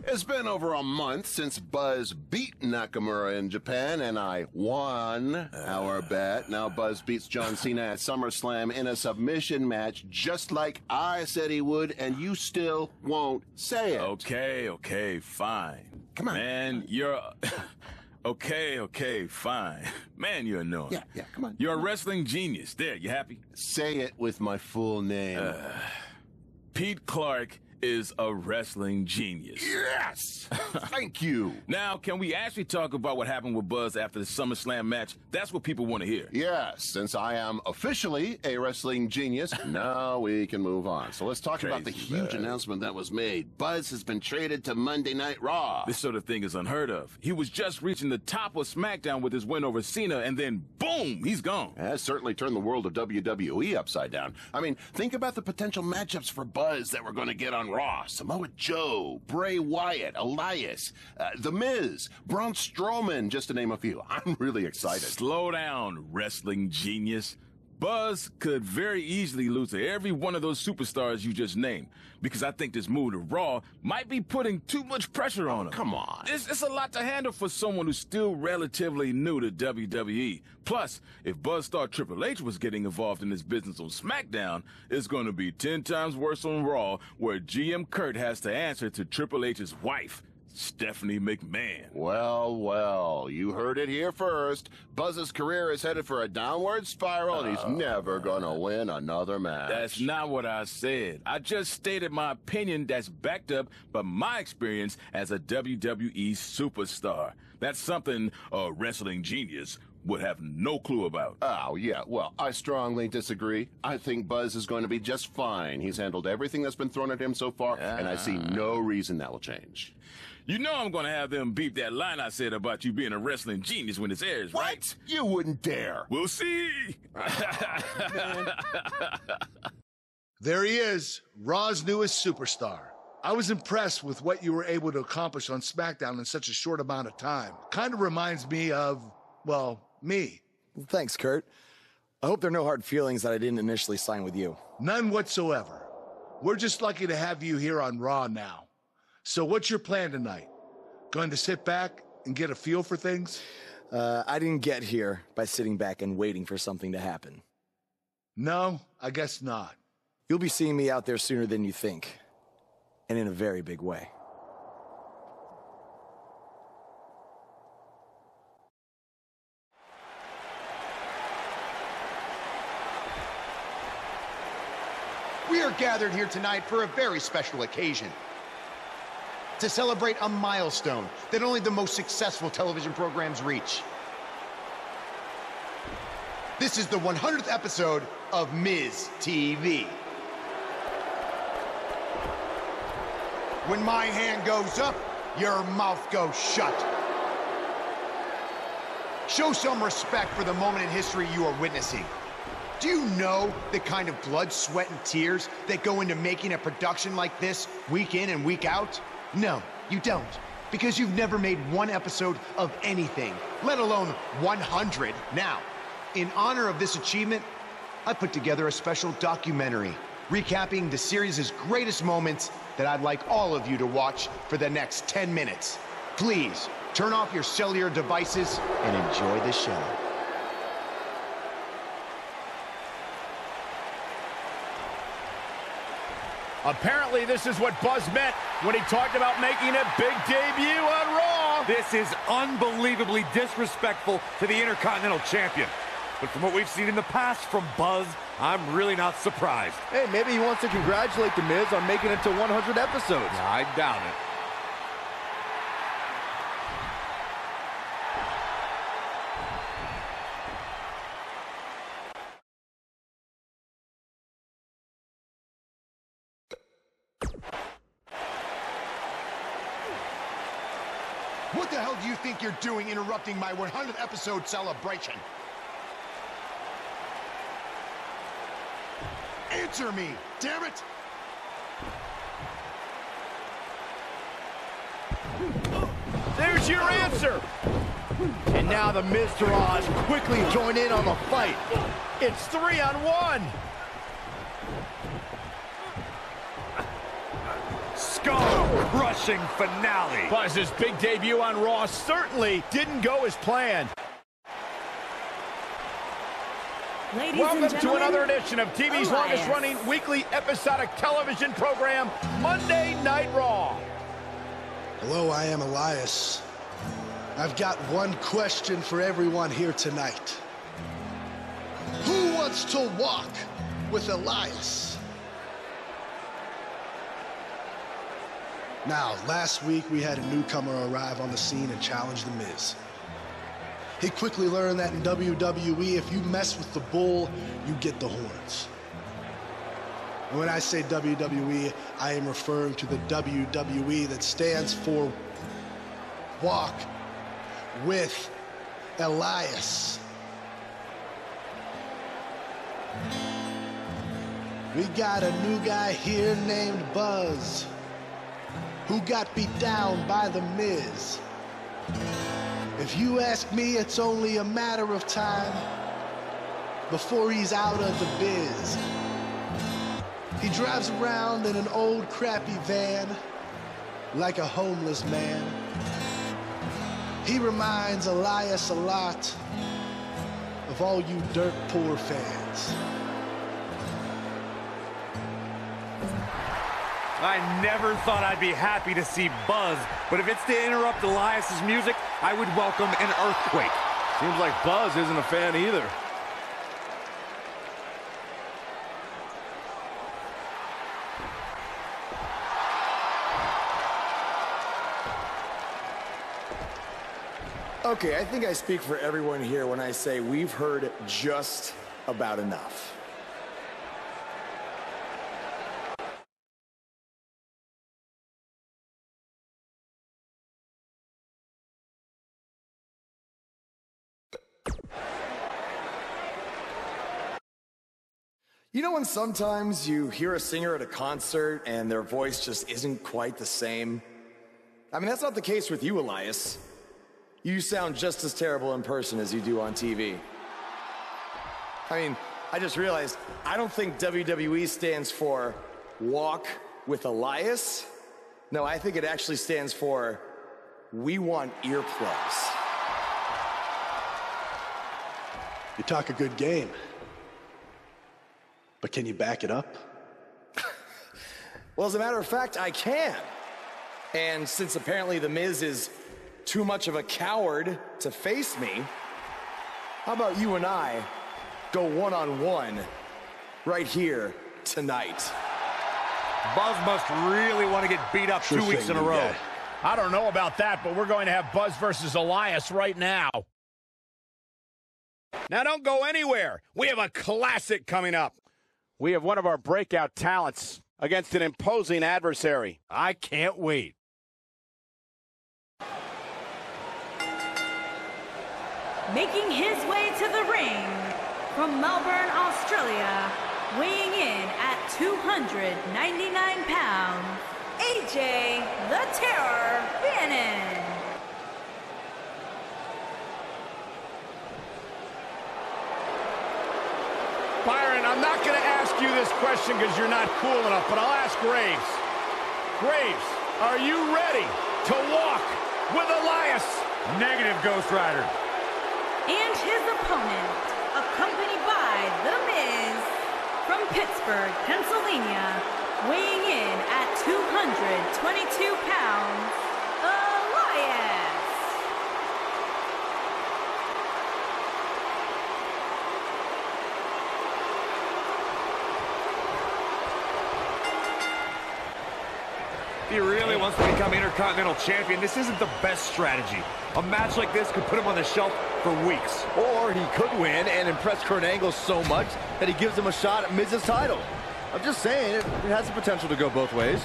It's been over a month since Buzz beat Nakamura in Japan, and I won our bet. Now Buzz beats John Cena at SummerSlam in a submission match, just like I said he would, and you still won't say it. Okay, fine. Come on. Man, you're... Okay, fine. Man, you're annoying. Yeah, come on. You're a wrestling genius. There, you happy? Say it with my full name. Pete Clark is a wrestling genius. Yes! Thank you. Now, can we actually talk about what happened with Buzz after the SummerSlam match? That's what people want to hear. Yes, since I am officially a wrestling genius, now we can move on. So let's talk about the huge announcement that was made. Buzz has been traded to Monday Night Raw. This sort of thing is unheard of. He was just reaching the top of SmackDown with his win over Cena, and then boom, he's gone. It has certainly turned the world of WWE upside down. I mean, think about the potential matchups for Buzz that we're going to get on Raw. Samoa Joe, Bray Wyatt, Elias, The Miz, Braun Strowman, just to name a few. I'm really excited. Slow down, wrestling genius. Buzz could very easily lose to every one of those superstars you just named, because I think this move to Raw might be putting too much pressure on him. Come on. It's a lot to handle for someone who's still relatively new to WWE. Plus, if Buzz thought Triple H was getting involved in this business on SmackDown, it's going to be 10 times worse on Raw, where GM Kurt has to answer to Triple H's wife, Stephanie McMahon. Well, you heard it here first. Buzz's career is headed for a downward spiral, and he's never gonna win another match. That's not what I said. I just stated my opinion that's backed up by my experience as a WWE superstar. That's something a wrestling genius would have no clue about. Oh, yeah, well, I strongly disagree. I think Buzz is going to be just fine. He's handled everything that's been thrown at him so far, and I see no reason that will change. You know I'm going to have them beep that line I said about you being a wrestling genius when it airs, right? What? You wouldn't dare. We'll see. There he is, Raw's newest superstar. I was impressed with what you were able to accomplish on SmackDown in such a short amount of time. Kind of reminds me of, well, me. Well, thanks, Kurt. I hope there are no hard feelings that I didn't initially sign with you. None whatsoever. We're just lucky to have you here on Raw now. So what's your plan tonight? Going to sit back and get a feel for things? I didn't get here by sitting back and waiting for something to happen. No, I guess not. You'll be seeing me out there sooner than you think, and in a very big way. We are gathered here tonight for a very special occasion. To celebrate a milestone that only the most successful television programs reach. This is the 100th episode of Miz TV. When my hand goes up, your mouth goes shut. Show some respect for the moment in history you are witnessing. Do you know the kind of blood, sweat, and tears that go into making a production like this week in and week out? No, you don't, because you've never made one episode of anything, let alone 100. Now, in honor of this achievement, I put together a special documentary recapping the series' greatest moments that I'd like all of you to watch for the next 10 minutes. Please, turn off your cellular devices and enjoy the show. Apparently, this is what Buzz meant when he talked about making a big debut on Raw. This is unbelievably disrespectful to the Intercontinental Champion. But from what we've seen in the past from Buzz, I'm really not surprised. Hey, maybe he wants to congratulate The Miz on making it to 100 episodes. I doubt it. What the hell do you think you're doing interrupting my 100th episode celebration? Answer me, damn it! There's your answer! And now the Miztourage quickly join in on the fight. It's 3-on-1! Skull crushing finale. Buzz's big debut on Raw certainly didn't go as planned. Welcome to another edition of TV's longest-running weekly episodic television program, Monday Night Raw. Hello, I am Elias. I've got one question for everyone here tonight. Who wants to walk with Elias? Now, last week we had a newcomer arrive on the scene and challenge The Miz. He quickly learned that in WWE, if you mess with the bull, you get the horns. And when I say WWE, I am referring to the WWE that stands for Walk with Elias. We got a new guy here named Buzz, who got beat down by The Miz. If you ask me, it's only a matter of time before he's out of the biz. He drives around in an old crappy van like a homeless man. He reminds Elias a lot of all you dirt poor fans. I never thought I'd be happy to see Buzz, but if it's to interrupt Elias's music, I would welcome an earthquake. Seems like Buzz isn't a fan either. Okay, I think I speak for everyone here when I say we've heard just about enough. You know when sometimes you hear a singer at a concert and their voice just isn't quite the same? I mean, that's not the case with you, Elias. You sound just as terrible in person as you do on TV. I mean, I just realized I don't think WWE stands for Walk with Elias. No, I think it actually stands for We Want Earplugs. You talk a good game, but can you back it up? Well, as a matter of fact, I can. And since apparently The Miz is too much of a coward to face me, how about you and I go one-on-one right here tonight? Buzz must really want to get beat up 2 weeks in a row. Yeah. I don't know about that, but we're going to have Buzz versus Elias right now. Now don't go anywhere. We have a classic coming up. We have one of our breakout talents against an imposing adversary. I can't wait. Making his way to the ring from Melbourne, Australia, weighing in at 299 pounds, AJ the Terror Bannon. Byron, I'm not going to ask you this question because you're not cool enough, but I'll ask Graves. Graves, are you ready to walk with Elias? Negative, Ghost Rider. And his opponent, accompanied by The Miz, from Pittsburgh, Pennsylvania, weighing in at 222 pounds, Elias. If he really wants to become Intercontinental Champion, this isn't the best strategy. A match like this could put him on the shelf for weeks. Or he could win and impress Kurt Angle so much that he gives him a shot at Miz's title. I'm just saying, it has the potential to go both ways.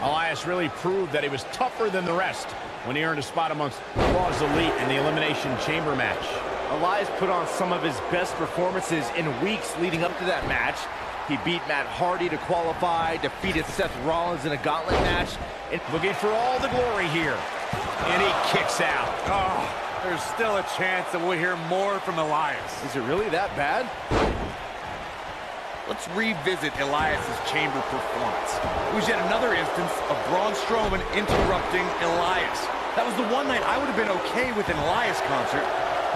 Elias really proved that he was tougher than the rest when he earned a spot amongst Raw's Elite in the Elimination Chamber match. Elias put on some of his best performances in weeks leading up to that match. He beat Matt Hardy to qualify, defeated Seth Rollins in a gauntlet match. And looking for all the glory here. And he kicks out. Oh, there's still a chance that we'll hear more from Elias. Is it really that bad? Let's revisit Elias's chamber performance. It was yet another instance of Braun Strowman interrupting Elias. That was the one night I would have been okay with an Elias concert,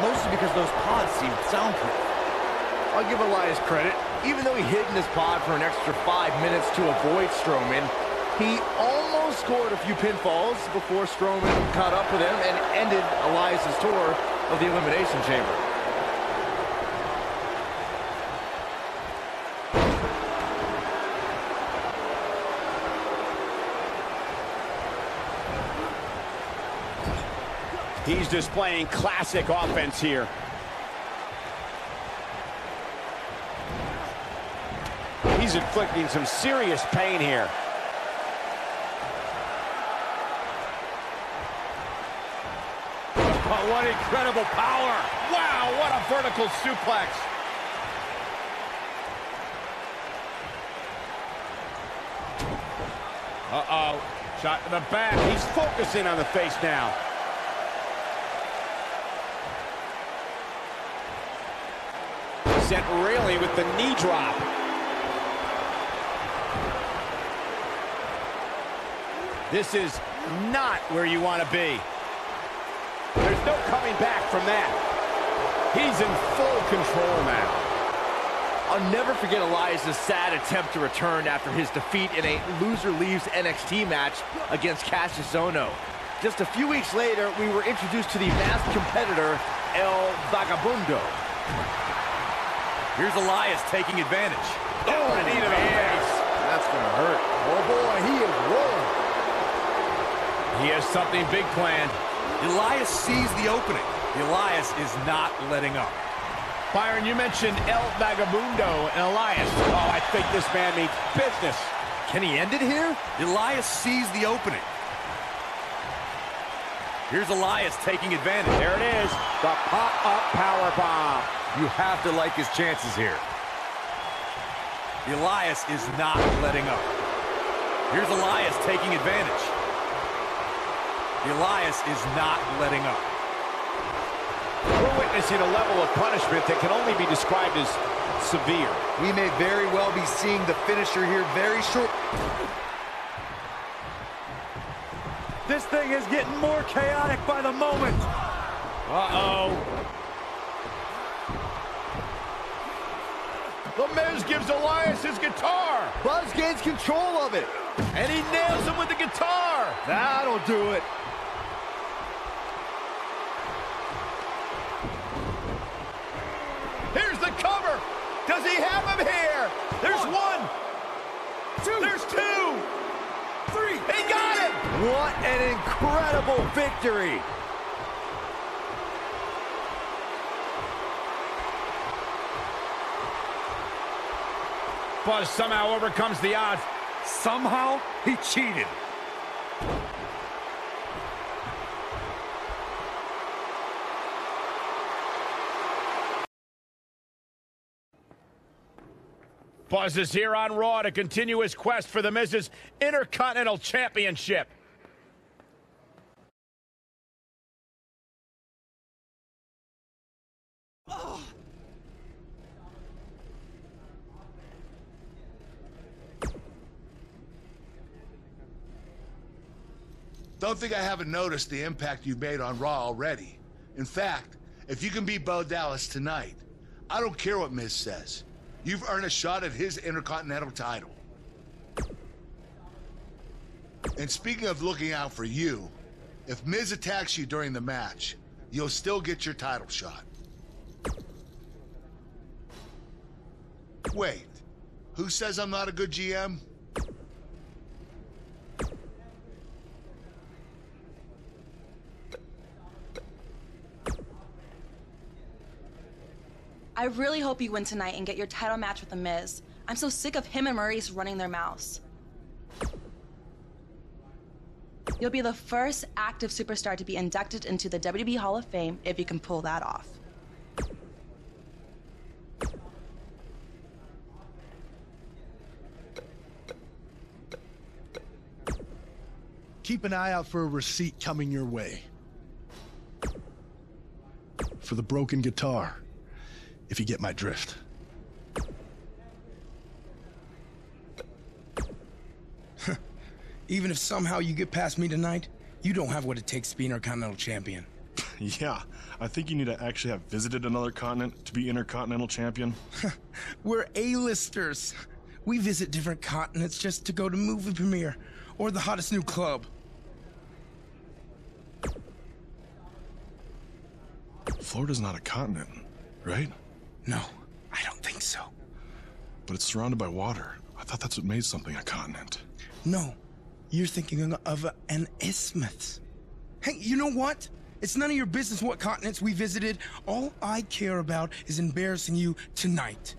mostly because those pods seemed soundproof. I'll give Elias credit. Even though he hid in his pod for an extra 5 minutes to avoid Strowman, he almost scored a few pinfalls before Strowman caught up with him and ended Elias's tour of the Elimination Chamber. He's displaying classic offense here. He's inflicting some serious pain here. Oh, what incredible power. Wow, what a vertical suplex. Uh-oh, shot to the back. He's focusing on the face now. Sent railing with the knee drop. This is not where you want to be. There's no coming back from that. He's in full control now. I'll never forget Elias' sad attempt to return after his defeat in a loser leaves NXT match against Cassius Ohno. Just a few weeks later, we were introduced to the masked competitor, El Vagabundo. Here's Elias taking advantage. Oh, knee to the face. That's gonna hurt. Oh boy, he is rolling. He has something big planned. Elias sees the opening. Elias is not letting up. Byron, you mentioned El Vagabundo and Elias. Oh, I think this man means business. Can he end it here? Elias sees the opening. Here's Elias taking advantage. There it is, the pop-up powerbomb. You have to like his chances here. Elias is not letting up. Here's Elias taking advantage. Elias is not letting up. We're witnessing a level of punishment that can only be described as severe. We may very well be seeing the finisher here very short. This thing is getting more chaotic by the moment. Uh-oh. The Miz gives Elias his guitar. Buzz gains control of it. And he nails him with the guitar. That'll do it. Here's the cover. Does he have him here? There's one. There's two. Three. He got him. What an incredible victory. Buzz somehow overcomes the odds. Somehow, he cheated. Buzz is here on Raw to continue his quest for the Miz's Intercontinental Championship. Don't think I haven't noticed the impact you've made on Raw already. In fact, if you can beat Bo Dallas tonight, I don't care what Miz says. You've earned a shot at his Intercontinental title. And speaking of looking out for you, if Miz attacks you during the match, you'll still get your title shot. Wait, who says I'm not a good GM? I really hope you win tonight and get your title match with The Miz. I'm so sick of him and Maurice running their mouths. You'll be the first active superstar to be inducted into the WWE Hall of Fame if you can pull that off. keep an eye out for a receipt coming your way. For the broken guitar, if you get my drift. Even if somehow you get past me tonight, you don't have what it takes to be Intercontinental Champion. Yeah, I think you need to actually have visited another continent to be Intercontinental Champion. We're A-listers. We visit different continents just to go to movie premiere or the hottest new club. Florida's not a continent, right? No, I don't think so. But it's surrounded by water. I thought that's what made something a continent. No, you're thinking of an isthmus. Hey, you know what? It's none of your business what continents we visited. All I care about is embarrassing you tonight.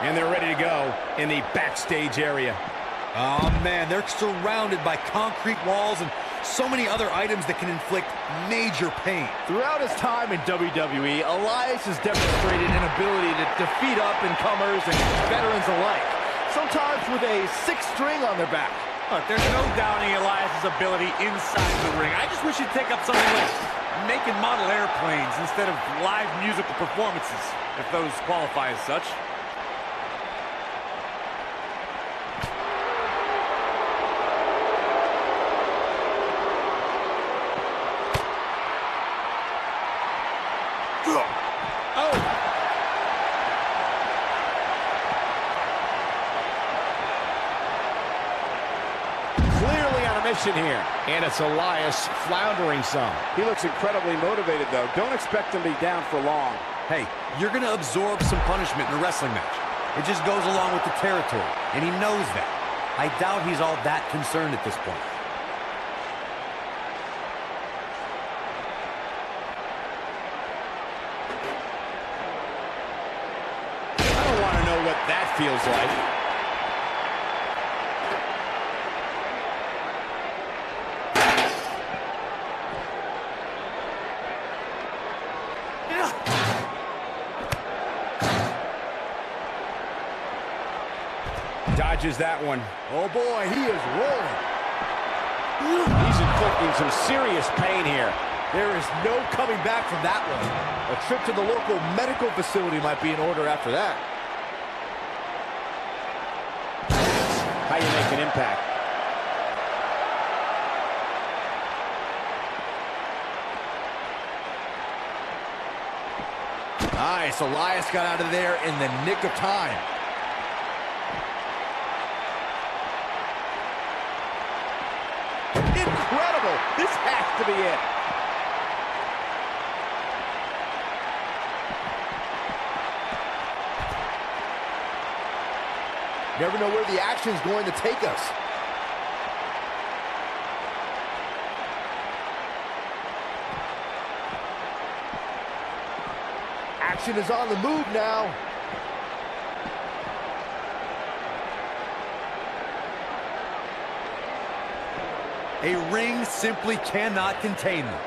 And they're ready to go in the backstage area. Oh, man, they're surrounded by concrete walls and so many other items that can inflict major pain. Throughout his time in WWE, Elias has demonstrated an ability to defeat up-and-comers and veterans alike, sometimes with a sixth string on their back. Look, there's no doubting Elias' ability inside the ring. I just wish he'd take up something like making model airplanes instead of live musical performances, if those qualify as such. Here. And it's Elias floundering some. He looks incredibly motivated, though. Don't expect him to be down for long. Hey, you're going to absorb some punishment in a wrestling match. It just goes along with the territory, and he knows that. I doubt he's all that concerned at this point. I don't want to know what that feels like. Dodges that one. Oh boy, he is rolling. He's inflicting some serious pain here. There is no coming back from that one. A trip to the local medical facility might be in order after that. How you make an impact. Nice, Elias got out of there in the nick of time. Incredible! This has to be it. Never know where the action's going to take us. Action is on the move now. A ring simply cannot contain them.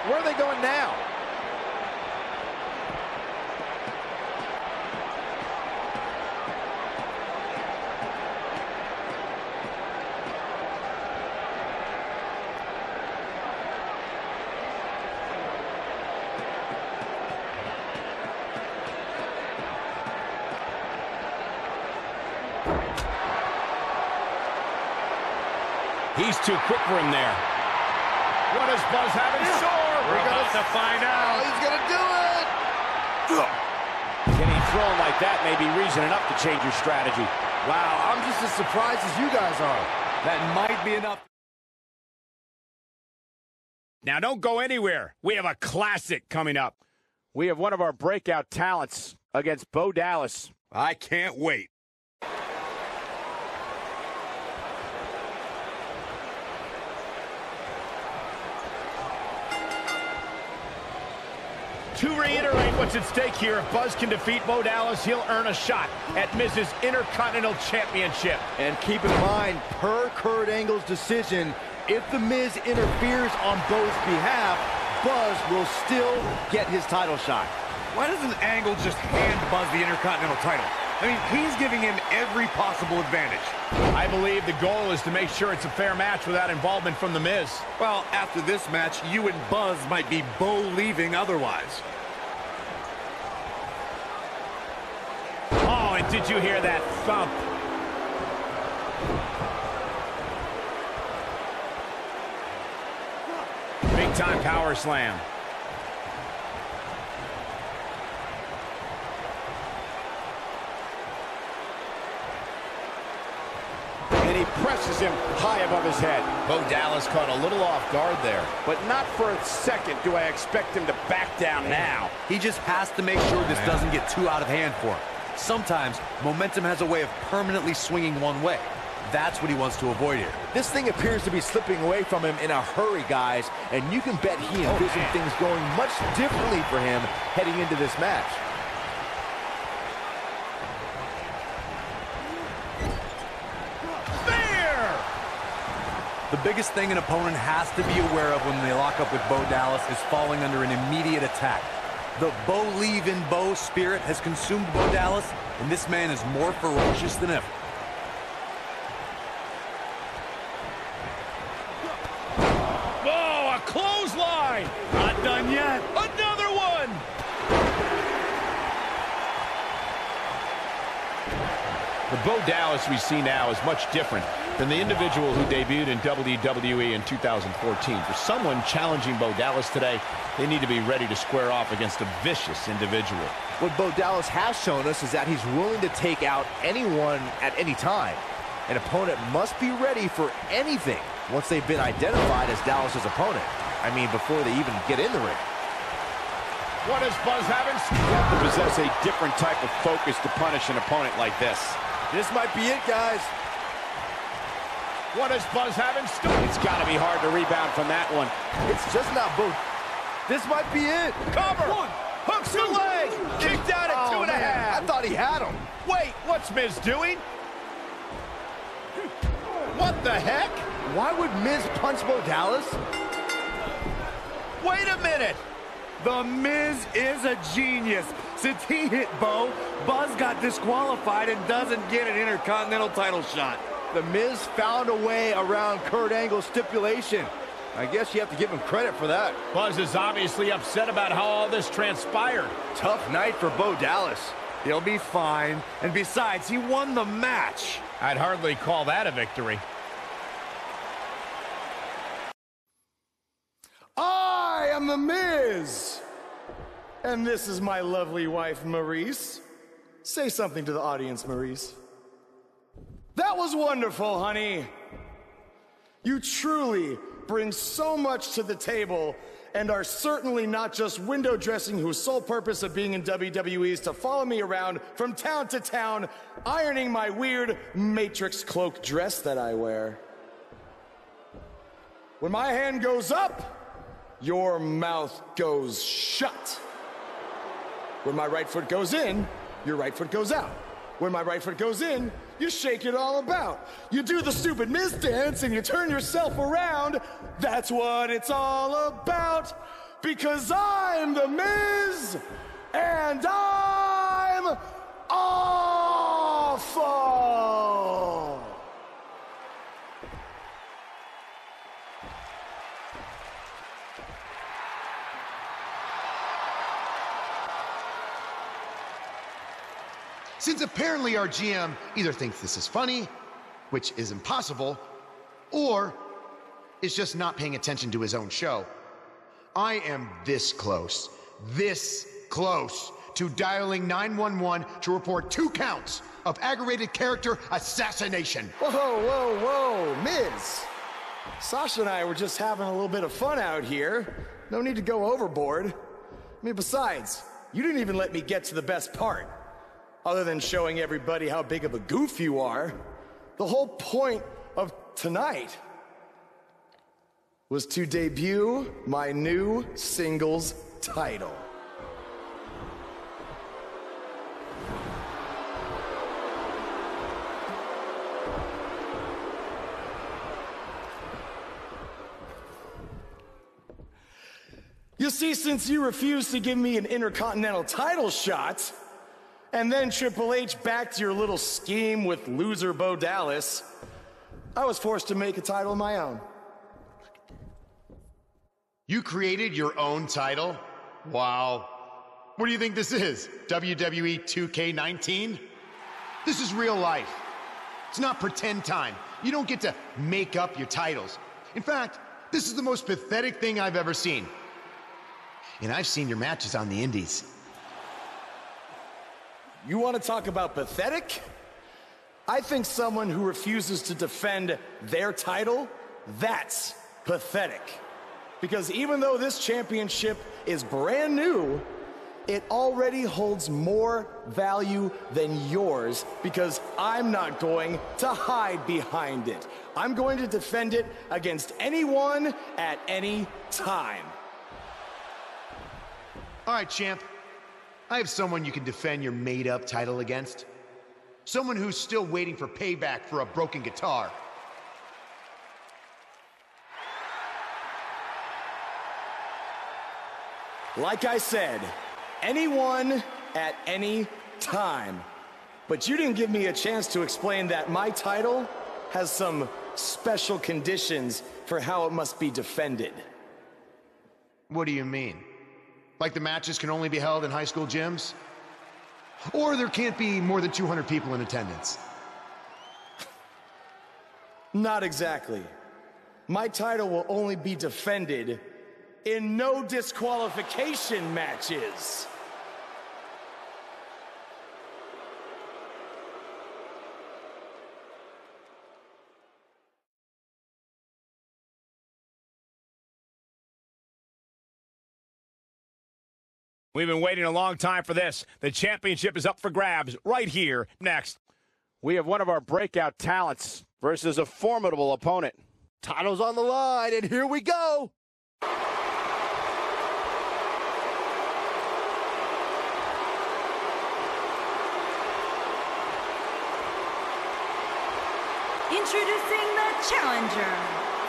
Where are they going now? He's too quick for him there. What does Buzz have in store? We're about to find out. Oh, he's gonna do it! Can he throwing like that may be reason enough to change your strategy. Wow, I'm just as surprised as you guys are. That might be enough. Now, don't go anywhere. We have a classic coming up. We have one of our breakout talents against Bo Dallas. I can't wait. To reiterate what's at stake here, if Buzz can defeat Bo Dallas, he'll earn a shot at Miz's Intercontinental Championship. And keep in mind, per Kurt Angle's decision, if The Miz interferes on Bo's behalf, Buzz will still get his title shot. Why doesn't Angle just hand Buzz the Intercontinental title? I mean, he's giving him every possible advantage. I believe the goal is to make sure it's a fair match without involvement from The Miz. Well, after this match, you and Buzz might be Bo-leaving otherwise. Oh, and did you hear that thump? Big-time power slam. And he presses him high above his head. Bo Dallas caught a little off guard there. But not for a second do I expect him to back down now. He just has to make sure this doesn't get too out of hand for him. Sometimes, momentum has a way of permanently swinging one way. That's what he wants to avoid here. This thing appears to be slipping away from him in a hurry, guys, and you can bet he envisioned things going much differently for him heading into this match. The biggest thing an opponent has to be aware of when they lock up with Bo Dallas is falling under an immediate attack. The Bo-leave-in-Bo spirit has consumed Bo Dallas, and this man is more ferocious than ever. Oh, a clothesline! Not done yet. Another one! The Bo Dallas we see now is much different than the individual who debuted in WWE in 2014. For someone challenging Bo Dallas today, they need to be ready to square off against a vicious individual. What Bo Dallas has shown us is that he's willing to take out anyone at any time. An opponent must be ready for anything once they've been identified as Dallas's opponent. I mean, before they even get in the ring. What does Buzz have in store? You have to possess a different type of focus to punish an opponent like this. This might be it, guys. What does Buzz have in store? It's got to be hard to rebound from that one. It's just not Bo. This might be it. Cover. One. Hooks the leg. Kicked out at 2.5. I thought he had him. Wait, what's Miz doing? What the heck? Why would Miz punch Bo Dallas? Wait a minute. The Miz is a genius. Since he hit Bo, Buzz got disqualified and doesn't get an Intercontinental title shot. The Miz found a way around Kurt Angle's stipulation. I guess you have to give him credit for that. Buzz is obviously upset about how all this transpired. Tough night for Bo Dallas. He'll be fine. And besides, he won the match. I'd hardly call that a victory. I am The Miz. And this is my lovely wife, Maurice. Say something to the audience, Maurice. That was wonderful, honey. You truly bring so much to the table and are certainly not just window dressing whose sole purpose of being in WWE is to follow me around from town to town, ironing my weird Matrix cloak dress that I wear. When my hand goes up, your mouth goes shut. When my right foot goes in, your right foot goes out. When my right foot goes in, you shake it all about. You do the stupid Miz dance and you turn yourself around. That's what it's all about. Because I'm The Miz, and I'm awful. Since apparently our GM either thinks this is funny, which is impossible, or is just not paying attention to his own show, I am this close to dialing 911 to report 2 counts of aggravated character assassination. Whoa, whoa, whoa, Miz. Sasha and I were just having a little bit of fun out here. No need to go overboard. I mean, besides, you didn't even let me get to the best part. Other than showing everybody how big of a goof you are. The whole point of tonight was to debut my new singles title. You see, since you refused to give me an Intercontinental title shot, and then Triple H backed your little scheme with loser Bo Dallas, I was forced to make a title of my own. You created your own title? Wow. What do you think this is? WWE 2K19? This is real life. It's not pretend time. You don't get to make up your titles. In fact, this is the most pathetic thing I've ever seen. And I've seen your matches on the indies. You want to talk about pathetic? I think someone who refuses to defend their title, that's pathetic. Because even though this championship is brand new, it already holds more value than yours because I'm not going to hide behind it. I'm going to defend it against anyone at any time. All right, champ. I have someone you can defend your made-up title against. Someone who's still waiting for payback for a broken guitar. Like I said, anyone at any time. But you didn't give me a chance to explain that my title has some special conditions for how it must be defended. What do you mean? Like the matches can only be held in high school gyms? Or there can't be more than 200 people in attendance? Not exactly. My title will only be defended in no disqualification matches. We've been waiting a long time for this. The championship is up for grabs right here next. We have one of our breakout talents versus a formidable opponent. Title's on the line, and here we go. Introducing the challenger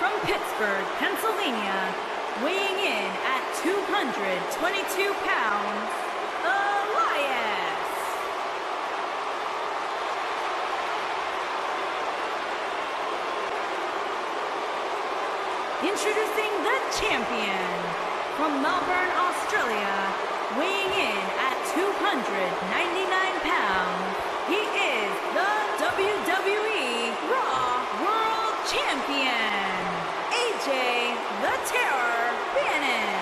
from Pittsburgh, Pennsylvania, weighing in at 222 pounds, Elias. Introducing the champion from Melbourne, Australia, weighing in at 299 pounds. He is the WWE Raw World Champion, AJ the Terror Bannon.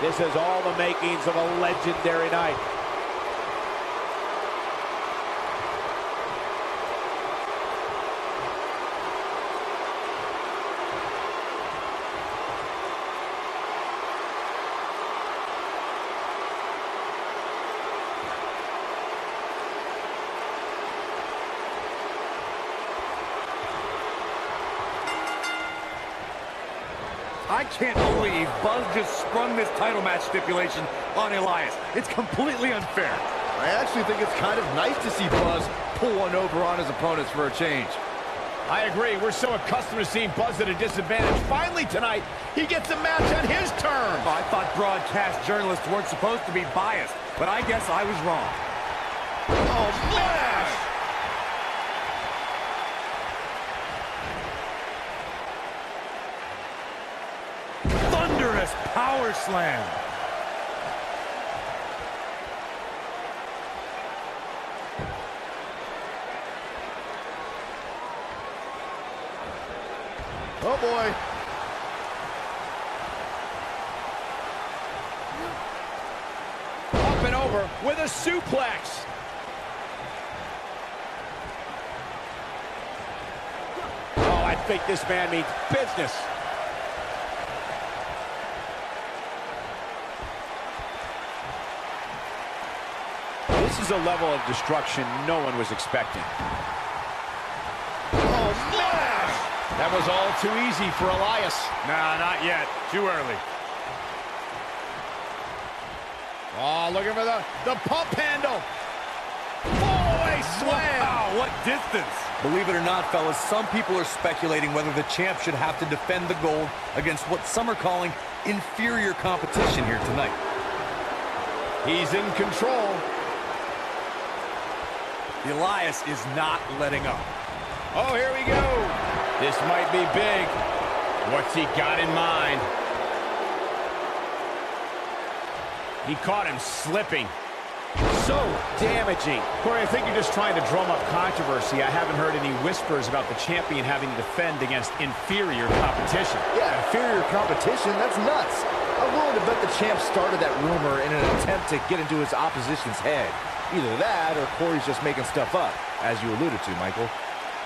This has all the makings of a legendary night. I can't believe Buzz just sprung this title match stipulation on Elias. It's completely unfair. I actually think it's kind of nice to see Buzz pull one over on his opponents for a change. I agree. We're so accustomed to seeing Buzz at a disadvantage. Finally tonight, he gets a match on his terms. I thought broadcast journalists weren't supposed to be biased, but I guess I was wrong. Oh, Flash! Thunderous power slam. Oh, boy. Up and over with a suplex. Oh, I think this man means business. This is a level of destruction no one was expecting. Oh, smash! That was all too easy for Elias. Nah, not yet. Too early. Oh, looking for the pump handle. Fallaway slam. Wow, what distance. Believe it or not, fellas, some people are speculating whether the champ should have to defend the gold against what some are calling inferior competition here tonight. He's in control. Elias is not letting up. Oh, here we go. This might be big. What's he got in mind? He caught him slipping. So damaging. Corey, I think you're just trying to drum up controversy. I haven't heard any whispers about the champion having to defend against inferior competition. Yeah, inferior competition? That's nuts. I'm willing to bet the champ started that rumor in an attempt to get into his opposition's head. Either that, or Corey's just making stuff up, as you alluded to, Michael.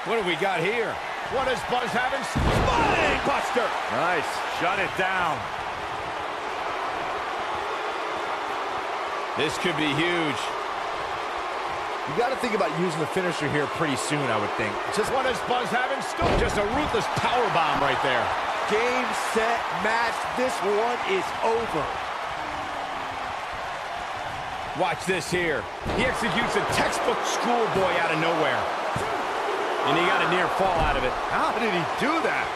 What do we got here? What is Buzz having? Spine buster! Nice. Shut it down. This could be huge. You got to think about using the finisher here pretty soon, I would think. Just what is Buzz having? Still just a ruthless power bomb right there. Game, set, match. This one is over. Watch this here. He executes a textbook schoolboy out of nowhere. And he got a near fall out of it. How did he do that?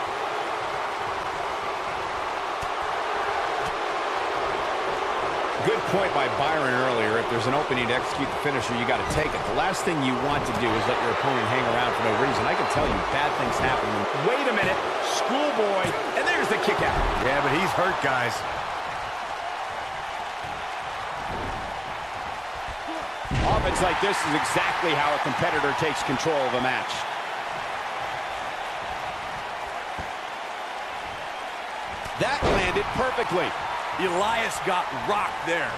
Good point by Byron earlier. If there's an opening to execute the finisher, you got to take it. The last thing you want to do is let your opponent hang around for no reason. I can tell you, bad things happen. Wait a minute. Schoolboy. And there's the kick out. Yeah, but he's hurt, guys. Offense like this is exactly how a competitor takes control of a match. That landed perfectly. Elias got rocked there.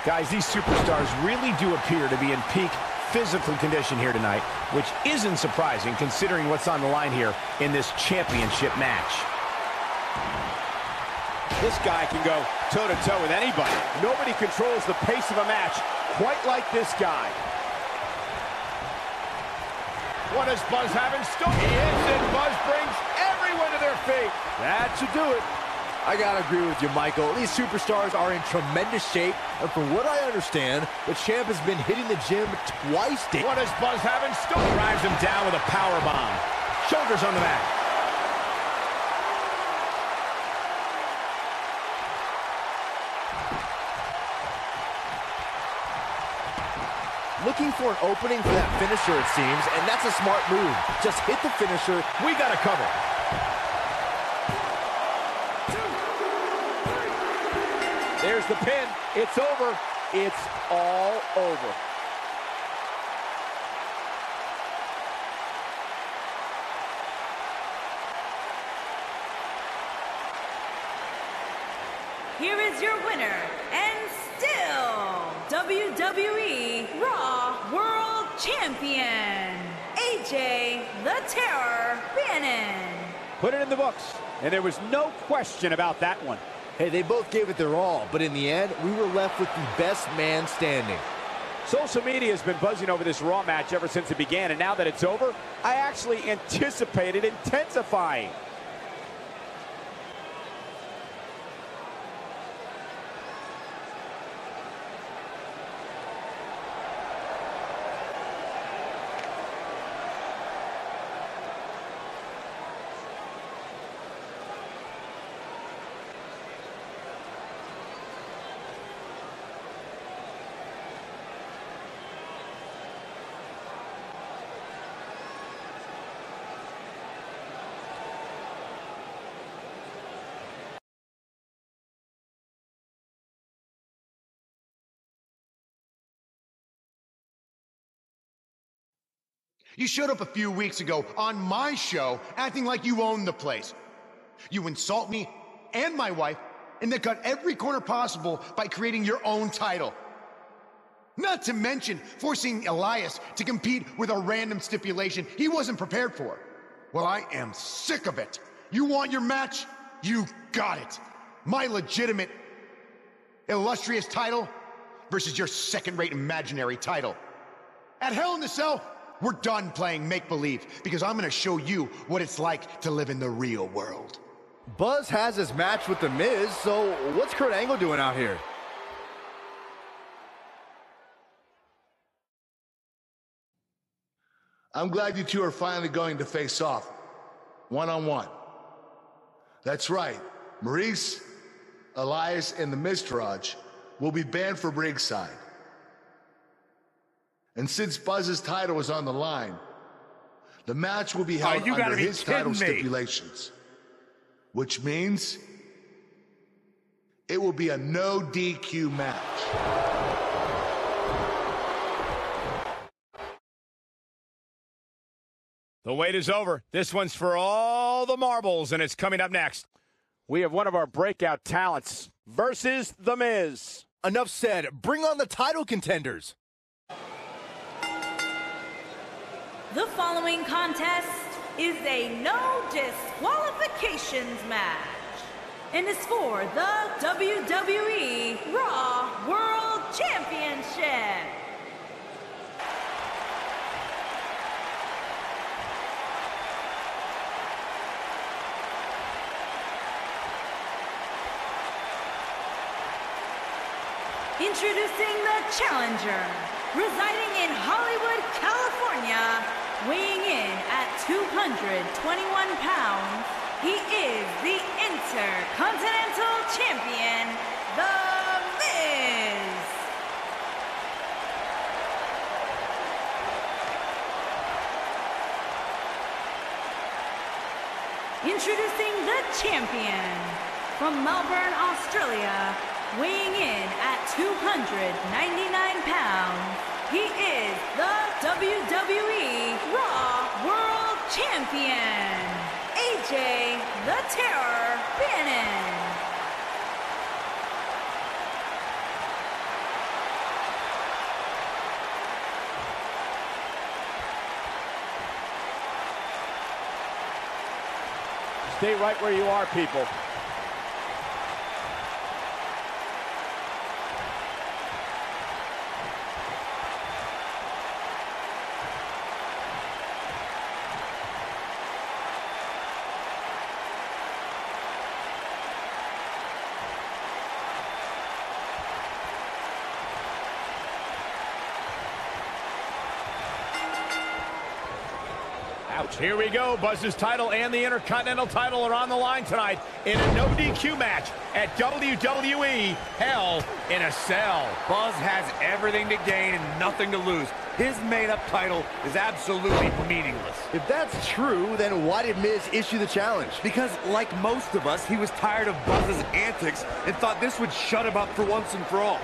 Guys, these superstars really do appear to be in peak physical condition here tonight, which isn't surprising considering what's on the line here in this championship match. This guy can go toe-to-toe with anybody. Nobody controls the pace of a match quite like this guy. What is Buzz having? Still he is, and Buzz brings everyone to their feet. That should do it. I gotta agree with you, Michael. These superstars are in tremendous shape, and from what I understand, the champ has been hitting the gym twice daily. What is Buzz having? Still drives him down with a power bomb. Shoulders on the mat. Looking for an opening for that finisher, it seems, and that's a smart move. Just hit the finisher. We got to cover. There's the pin. It's over. It's all over. Here is your winner, and still WWE Raw World Champion, AJ the Terror Bannon. Put it in the books, and there was no question about that one. Hey, they both gave it their all, but in the end, we were left with the best man standing. Social media has been buzzing over this Raw match ever since it began, and now that it's over, I actually anticipate it intensifying. You showed up a few weeks ago on my show acting like you owned the place. You insult me and my wife and then cut every corner possible by creating your own title. Not to mention forcing Elias to compete with a random stipulation he wasn't prepared for. Well, I am sick of it. You want your match? You got it. My legitimate, illustrious title versus your second-rate imaginary title. At Hell in the Cell, we're done playing make-believe because I'm going to show you what it's like to live in the real world. Buzz has his match with The Miz, so what's Kurt Angle doing out here? I'm glad you two are finally going to face off, one-on-one. That's right, Maurice, Elias, and the Miztourage will be banned from ringside. And since Buzz's title is on the line, the match will be held under his title stipulations. Which means it will be a no DQ match. The wait is over. This one's for all the marbles, and it's coming up next. We have one of our breakout talents versus The Miz. Enough said. Bring on the title contenders. The following contest is a no disqualifications match and is for the WWE Raw World Championship. Introducing the challenger, residing in Hollywood, California, weighing in at 221 pounds, he is the Intercontinental Champion, The Miz. Introducing the champion, from Melbourne, Australia, weighing in at 299 pounds, he is the WWE Raw World Champion, AJ the Terror Bannon. Stay right where you are, people. Here we go. Buzz's title and the Intercontinental title are on the line tonight in a no DQ match at WWE Hell in a Cell. Buzz has everything to gain and nothing to lose. His made-up title is absolutely meaningless. If that's true, then why did Miz issue the challenge? Because, like most of us, he was tired of Buzz's antics and thought this would shut him up for once and for all.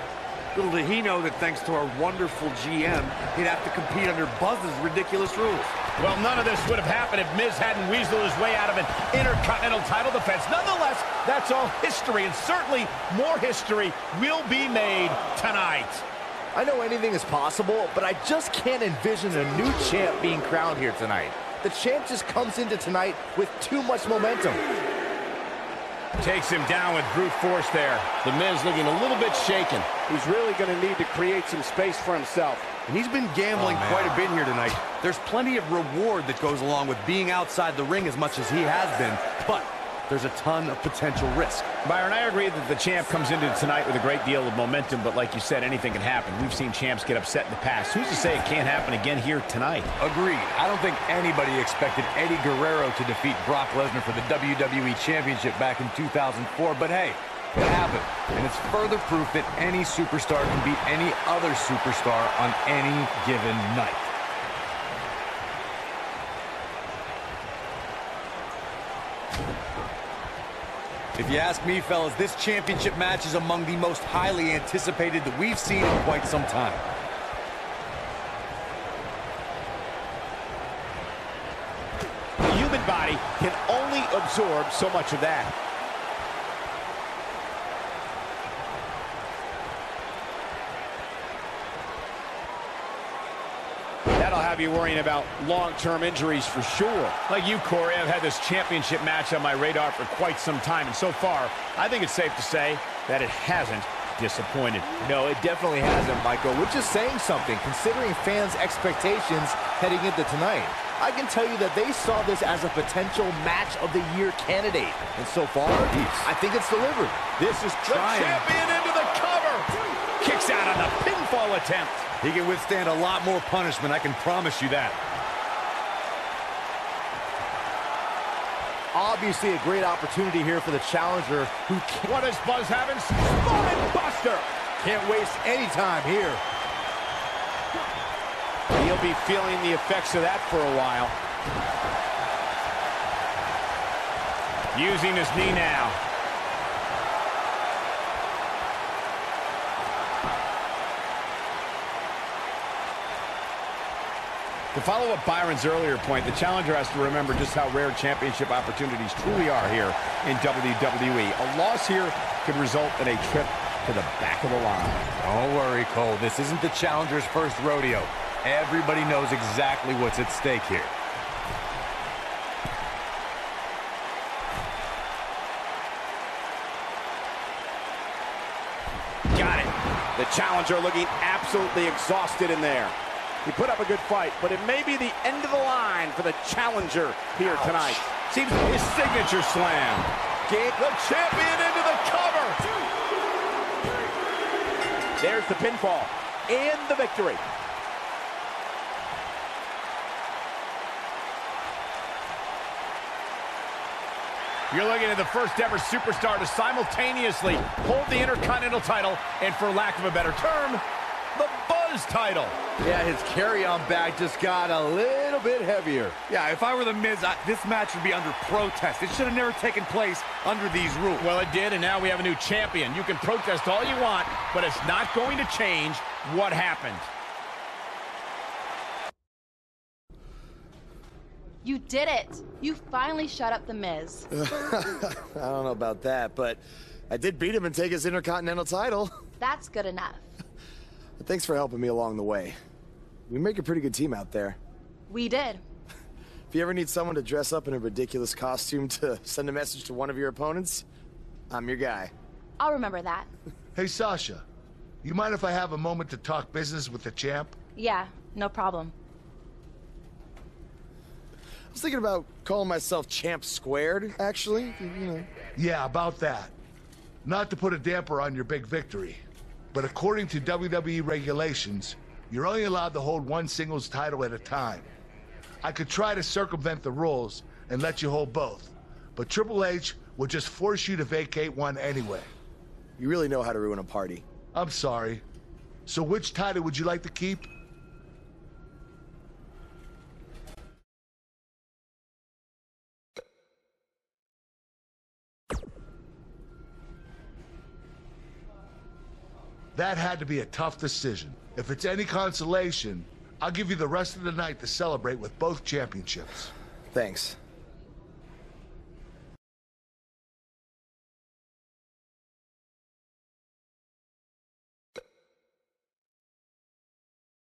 Little did he know that thanks to our wonderful GM, he'd have to compete under Buzz's ridiculous rules. Well, none of this would have happened if Miz hadn't weaseled his way out of an Intercontinental title defense. Nonetheless, that's all history, and certainly more history will be made tonight. I know anything is possible, but I just can't envision a new champ being crowned here tonight. The champ just comes into tonight with too much momentum. Takes him down with brute force there. The Miz looking a little bit shaken. He's really going to need to create some space for himself. And he's been gambling quite a bit here tonight. There's plenty of reward that goes along with being outside the ring as much as he has been, but there's a ton of potential risk. Byron, I agree that the champ comes into tonight with a great deal of momentum, but like you said, anything can happen. We've seen champs get upset in the past. Who's to say it can't happen again here tonight? Agreed. I don't think anybody expected Eddie Guerrero to defeat Brock Lesnar for the WWE Championship back in 2004, but hey, it happened. And it's further proof that any superstar can beat any other superstar on any given night. If you ask me, fellas, this championship match is among the most highly anticipated that we've seen in quite some time. body can only absorb so much of that. That'll have you worrying about long-term injuries for sure. Like you, Corey, I've had this championship match on my radar for quite some time, and so far, I think it's safe to say that it hasn't disappointed. No, it definitely hasn't, Michael, which is saying something, considering fans' expectations heading into tonight. I can tell you that they saw this as a potential match of the year candidate, and so far, I think it's delivered. This is the champion into the cover. Kicks out on the pinfall attempt. He can withstand a lot more punishment, I can promise you that. Obviously a great opportunity here for the challenger who What is Buzz having? Spine buster. can't waste any time here. He'll be feeling the effects of that for a while. Using his knee now. To follow up Byron's earlier point, the challenger has to remember just how rare championship opportunities truly are here in WWE. A loss here could result in a trip to the back of the line. Don't worry, Cole. This isn't the challenger's first rodeo. Everybody knows exactly what's at stake here. Got it. The challenger looking absolutely exhausted in there. He put up a good fight, but it may be the end of the line for the challenger here tonight. Seems his signature slam. Get the champion into the cover. There's the pinfall and the victory. You're looking at the first ever superstar to simultaneously hold the Intercontinental title and, for lack of a better term, the Buzz title. Yeah, his carry-on bag just got a little bit heavier. Yeah, if I were The Miz, this match would be under protest. It should have never taken place under these rules. Well, it did, and now we have a new champion. You can protest all you want, but it's not going to change what happened. You did it. You finally shut up The Miz. I don't know about that, but I did beat him and take his Intercontinental title. That's good enough. But thanks for helping me along the way. We make a pretty good team out there. We did. If you ever need someone to dress up in a ridiculous costume to send a message to one of your opponents, I'm your guy. I'll remember that. Hey, Sasha, you mind if I have a moment to talk business with the champ? Yeah, no problem. I was thinking about calling myself Champ Squared, actually. You know. Yeah, about that. Not to put a damper on your big victory, but according to WWE regulations, you're only allowed to hold one singles title at a time. I could try to circumvent the rules and let you hold both, but Triple H would just force you to vacate one anyway. You really know how to ruin a party. I'm sorry. So which title would you like to keep? That had to be a tough decision. If it's any consolation, I'll give you the rest of the night to celebrate with both championships. Thanks.